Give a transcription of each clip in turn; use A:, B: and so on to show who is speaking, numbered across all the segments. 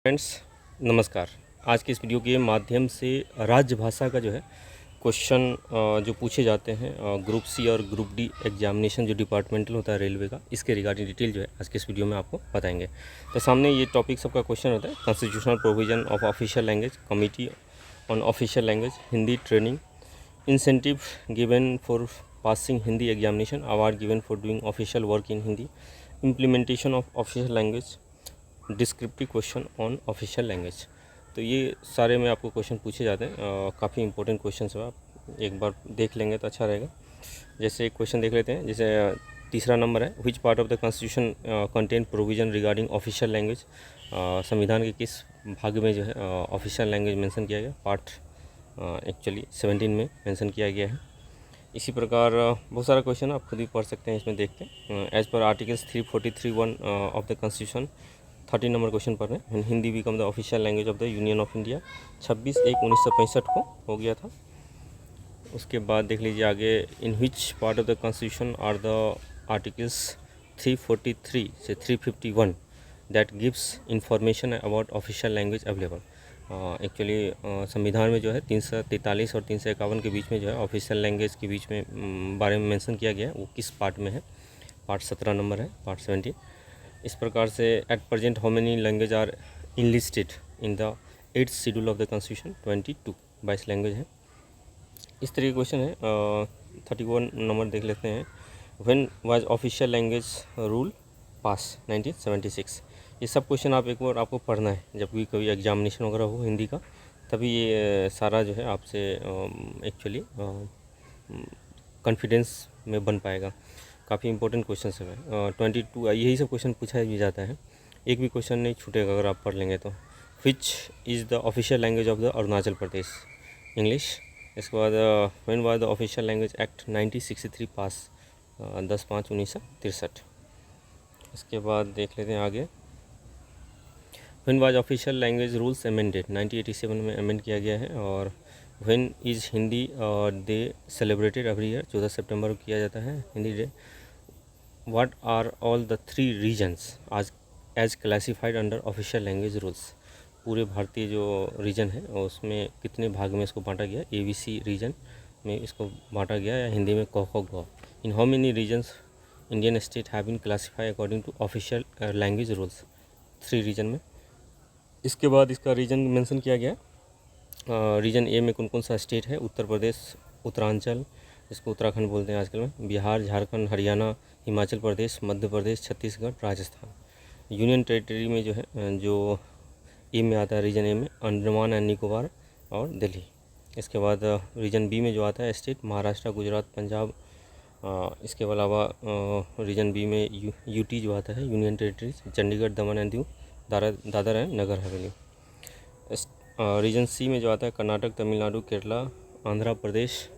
A: Friends नमस्कार। आज की इस वीडियो के माध्यम से राजभाषा का जो है क्वेश्चन जो पूछे जाते हैं ग्रुप सी और ग्रुप डी एग्जामिनेशन जो डिपार्टमेंटल होता है रेलवे का, इसके रिगार्डिंग डिटेल जो है आज के इस वीडियो में आपको बताएंगे। तो सामने ये टॉपिक सबका क्वेश्चन होता है, constitutional provision of official language, committee on official language, Hindi training, incentive given for passing Hindi examination, award given for doing official work in Hindi, implementation of official language, descriptive question on official language. तो ये सारे में आपको question पूछे जाते हैं, काफ़ी important question है। आप एक बार देख लेंगे तो अच्छा रहेगा। जैसे एक क्वेश्चन देख लेते हैं, जैसे तीसरा नंबर है, विच part of the constitution contain provision regarding official language. संविधान के किस भाग में जो है ऑफिशियल लैंग्वेज मेंशन किया गया, पार्ट एक्चुअली 17 में मेंशन किया गया है। इसी प्रकार बहुत सारा क्वेश्चन आप खुद भी पढ़ सकते हैं इसमें देख के। As per articles 343(1) of the constitution 13 number question पढ़ रहे हैं, Hindi become the official language of the union of India 26/1/1965 को हो गया था। उसके बाद देख लीजिए आगे, in which part of the constitution are the articles 343 से 351 that gives information about official language available. Actually संविधान में जो है 343 और 351 के बीच में जो है ऑफिशियल लैंग्वेज के बीच में बारे में मेंशन किया गया है, वो किस पार्ट में है, पार्ट 17 नंबर है, पार्ट 17। इस प्रकार से at present how many language are enlisted in the 8th schedule of the constitution 22 language है। इस तरह के क्वेश्चन है। 31 नंबर देख लेते हैं, when was official language rule पास 1976। ये सब क्वेश्चन आप एक बार आपको पढ़ना है, जब भी कोई एग्जामिनेशन वगैरह हो हिंदी का, तभी ये सारा जो है आपसे एक्चुअली कॉन्फिडेंस में बन पाएगा। काफ़ी इंपॉर्टेंट क्वेश्चन सब है। 22 यही सब क्वेश्चन पूछा भी जाता है, एक भी क्वेश्चन नहीं छूटेगा अगर आप पढ़ लेंगे तो। Which is the official language of the Arunachal Pradesh, English. इसके बाद when was the official language act 1963 pass 10/5/1963। इसके बाद देख लेते हैं आगे, when was official language rules amended 1987 में अमेंड किया गया है। और when is Hindi day celebrated every year, 14 सितंबर को किया जाता है Hindi day. What are all the 3 regions आज as classified under official language rules. पूरे भारतीय जो रीजन है उसमें कितने भाग में इसको बांटा गया, ABC रीजन में इसको बांटा गया, या हिंदी में क ख ग। In how many regions Indian state have been classified according to official language rules, 3 region में। इसके बाद इसका रीजन मेंशन किया गया। रीजन ए में कौन कौन सा स्टेट है, उत्तर प्रदेश, उत्तरांचल, इसको उत्तराखंड बोलते हैं आजकल में, बिहार, झारखंड, हरियाणा, हिमाचल प्रदेश, मध्य प्रदेश, छत्तीसगढ़, राजस्थान। यूनियन टेरिटरी में जो है, जो ए में आता है रीजन ए में, अंडमान एंड निकोबार और दिल्ली। इसके बाद रीजन बी में जो आता है स्टेट, महाराष्ट्र, गुजरात, पंजाब। इसके अलावा रीजन बी में यूटी जो आता है, union territories, Chandigarh, Daman and Diu, Dadra and Nagar Haveli. Region C में जो आता है कर्नाटक, तमिलनाडु, केरला, आंध्र प्रदेश,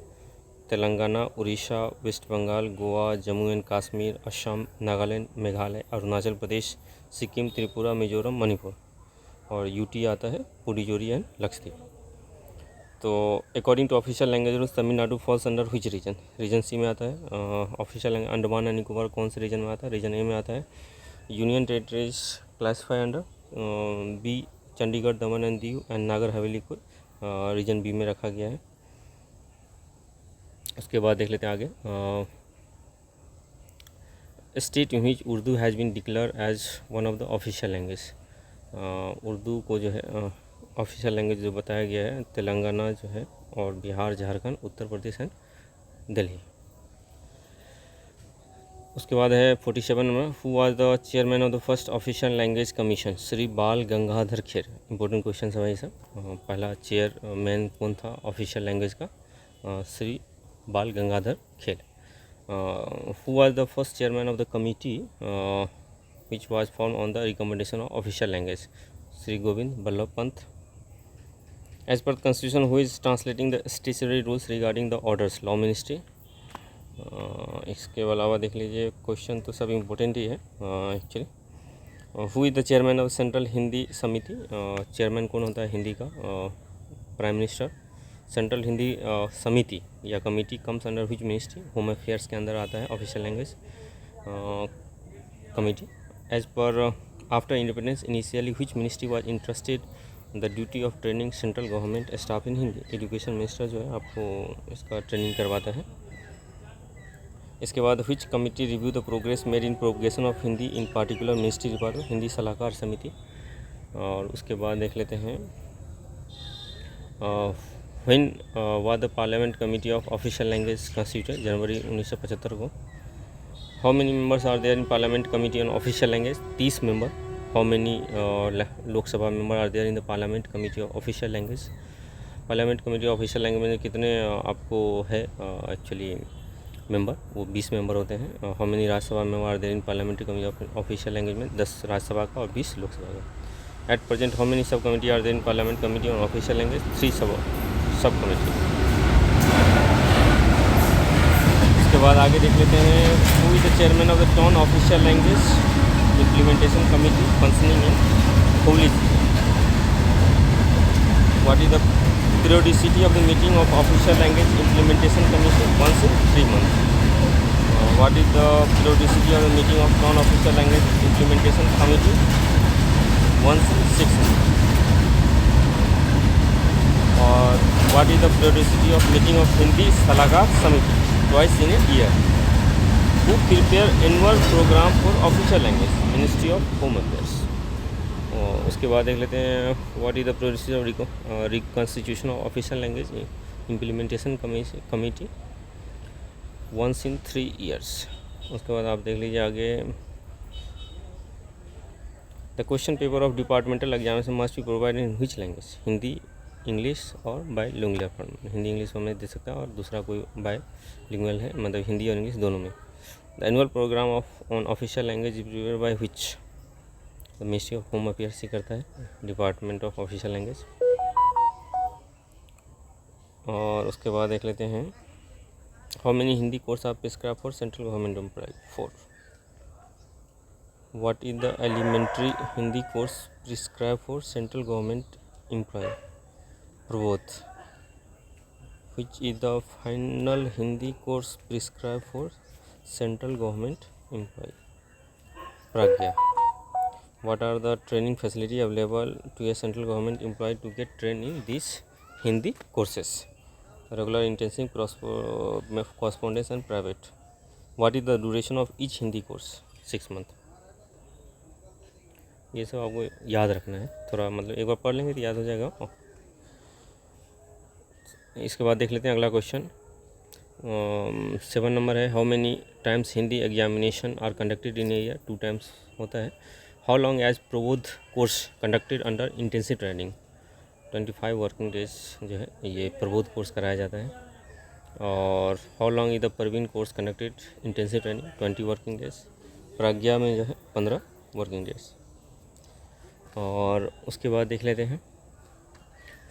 A: तेलंगाना, उड़ीसा, वेस्ट बंगाल, गोवा, जम्मू एंड कश्मीर, असम, नागालैंड, मेघालय, अरुणाचल प्रदेश, सिक्किम, त्रिपुरा, मिजोरम, मणिपुर। और यूटी आता है पुडुचेरी एंड लक्षद्वीप। तो according to official language rules Tamil Nadu falls under which region, region C में आता है। Official language Andaman and Nicobar कौन से रीजन में आता है, रीजन ए में आता है। Union territories classify under B, Chandigarh, Daman and Diu and Nagar Haveli को रीजन बी में रखा गया है। उसके बाद देख लेते हैं आगे, state in which Urdu has been declare as one of the official language. Urdu को जो है ऑफिशियल लैंग्वेज जो बताया गया है, तेलंगाना जो है, और बिहार, झारखंड, उत्तर प्रदेश एंड दिल्ली। उसके बाद है 47 में, who was the chairman of the first official language commission, Shri बाल गंगाधर खेर। इंपॉर्टेंट क्वेश्चन है भाई सब। पहला चेयरमैन कौन था ऑफिशियल लैंग्वेज का, श्री बाल Gangadhar Kher. Who was the first chairman of the committee which was formed on the recommendation of official language, Sri Govind Ballabh Pant. As per the constitution, who is translating the statutory rules regarding the orders, law ministry. इसके अलावा देख लीजिए, question तो सब important ही है actually. Who is the chairman of central Hindi समिति, chairman कौन होता है हिंदी का, प्राइम मिनिस्टर। सेंट्रल हिंदी समिति या committee comes under which ministry, home affairs के अंदर आता है official language committee. As per after independence initially which ministry was interested the duty of training central government staff in Hindi. Education minister जो है आपको इसका ट्रेनिंग करवाता है। इसके बाद which committee review the progress made in propagation of Hindi in particular ministry department. Hindi सलाहकार समिति। और उसके बाद देख लेते हैं when was the parliament committee of official language constituted. जनवरी 1975 को। How many members are there in parliament committee on official language. 30 member. How many Lok Sabha member are there in the parliament committee of official language. Parliament committee of official language में कितने आपको है actually member, वो 20 member होते हैं। How many Rajya Sabha member are there in parliamentary committee of official language में 10 राज्यसभा का और 20 लोकसभा का। At present how many sub committee are there in parliament committee on official language. 3 sub committee. इसके बाद आगे देख लेते हैं who is the chairman of the town official language implementation committee functioning in Hubli. What is the periodicity of the meeting of official language implementation commission? Once in 3 months. What is the periodicity of the meeting of non-official language implementation committee? Once in 6 months. Or what is the periodicity of meeting of Hindi Salahkar Samiti? Twice in a year. Who prepare annual program for official language? Ministry of Home Affairs. उसके बाद देख लेते हैं what is the procedure of reconstitution of official language implementation committee once in 3 years। उसके बाद आप देख लीजिए आगे the question paper of departmental examination must be provide in which language. Hindi, English और बायलिंगुअल फॉर्मेट। हिंदी इंग्लिश में दे सकता है और दूसरा कोई बायलिंगुअल है, मतलब हिंदी और इंग्लिश दोनों में। The annual program of on official language is prepared by which. Ministry of home affairs ही करता है, डिपार्टमेंट ऑफ ऑफिशियल लैंग्वेज। और उसके बाद देख लेते हैं how many Hindi course are prescribe for central government employ. 4। What is the elementary Hindi course prescribe for central government employ. Prabodh. Which is the final Hindi course prescribe for central government employ. Pragya. What are the training facility available to a central government employee to get trained in these Hindi courses? Regular, intensive, correspondence and private. What is the duration of each Hindi course? 6 months. ये सब आपको याद रखना है, थोड़ा मतलब एक बार पढ़ लेंगे तो याद हो जाएगा। इसके बाद देख लेते हैं अगला क्वेश्चन 7 नंबर है। How many times Hindi examination are conducted in a year. 2 times होता है। How long as Prabodh course conducted under intensive training. 25 working days जो है ये प्रबोध कोर्स कराया जाता है। और how long is the Praveen course conducted intensive training. 20 working days. Pragya में जो है 15 वर्किंग डेज। और उसके बाद देख लेते हैं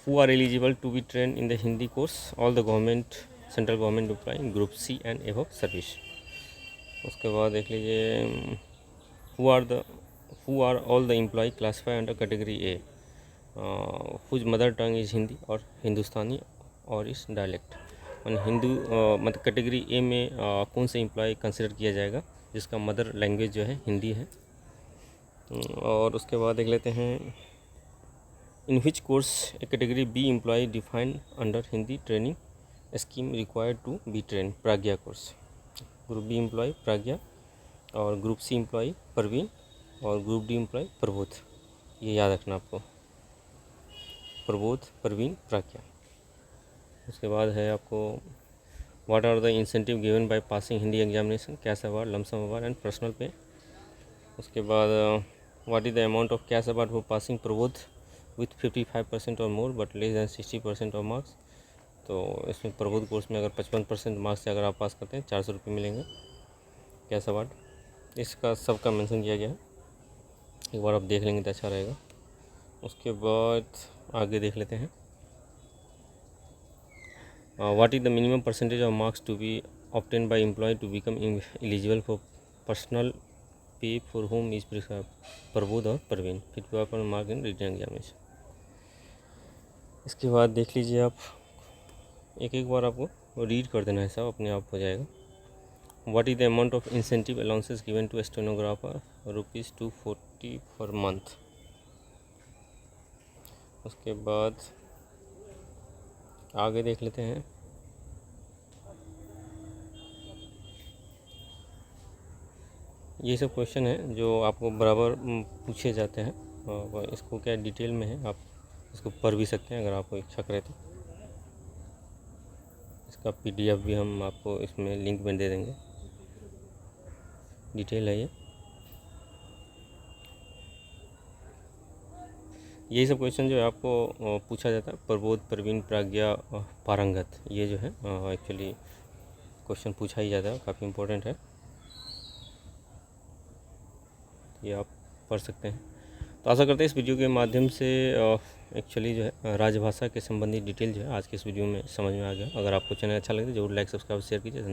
A: who are eligible to be train in the Hindi course. All the government central government employ group C and above service. उसके बाद देख लीजिए who are all the employee classified under category A whose mother tongue is Hindi और हिंदुस्तानी और इस dialect. Hindu मतलब category A में कौन से एम्प्लॉय कंसिडर किया जाएगा जिसका मदर लैंग्वेज जो है हिंदी है। और उसके बाद देख लेते हैं in which course a category B employee defined under Hindi training scheme required to be train. Pragya course. Group B employee Pragya और ग्रुप सी एम्प्लॉय परवीन और ग्रुप डी एम्प्लॉय प्रबोध। ये याद रखना आपको, प्रबोध, परवीन, प्रज्ञा। उसके बाद है आपको what are the incentive given by passing Hindi examination. Cash award, lump sum award and personal pay. उसके बाद what is the amount of cash award for passing Prabodh with 55% और more but less than 60% of marks. तो इसमें Prabodh course में अगर 55% marks से अगर आप पास करते हैं 400 रुपये मिलेंगे कैश अवार्ड। इसका सबका मेंशन किया गया है, एक बार आप देख लेंगे तो अच्छा रहेगा। उसके बाद आगे देख लेते हैं what is the minimum percentage of marks to be obtain by employee to become eligible for personal pay for home is prescribe. Prabodh और Praveen 55 mark in written examination. इसके बाद देख लीजिए आप एक बार आपको रीड कर देना है, सब अपने आप हो जाएगा। What is the amount of incentive allowances given to stenographer. ₹240 activity for month. उसके बाद आगे देख लेते हैं। ये सब क्वेश्चन है जो आपको बराबर पूछे जाते हैं, और इसको क्या डिटेल में है, आप इसको पढ़ भी सकते हैं अगर आपको इच्छा करे तो। इसका PDF भी हम आपको इसमें लिंक में दे देंगे, डिटेल है ये। यही सब क्वेश्चन जो है आपको पूछा जाता है। प्रबोध, प्रवीण, प्राज्ञा, पारंगत, ये जो है एक्चुअली क्वेश्चन पूछा ही जाता है, काफ़ी इम्पोर्टेंट है, ये आप पढ़ सकते हैं। तो आशा करते हैं इस वीडियो के माध्यम से एक्चुअली जो है राजभाषा के संबंधी डिटेल जो है आज के इस वीडियो में समझ में आ गया। अगर आपको चैनल अच्छा लगे तो जरूर लाइक, सब्सक्राइब, शेयर कीजिए।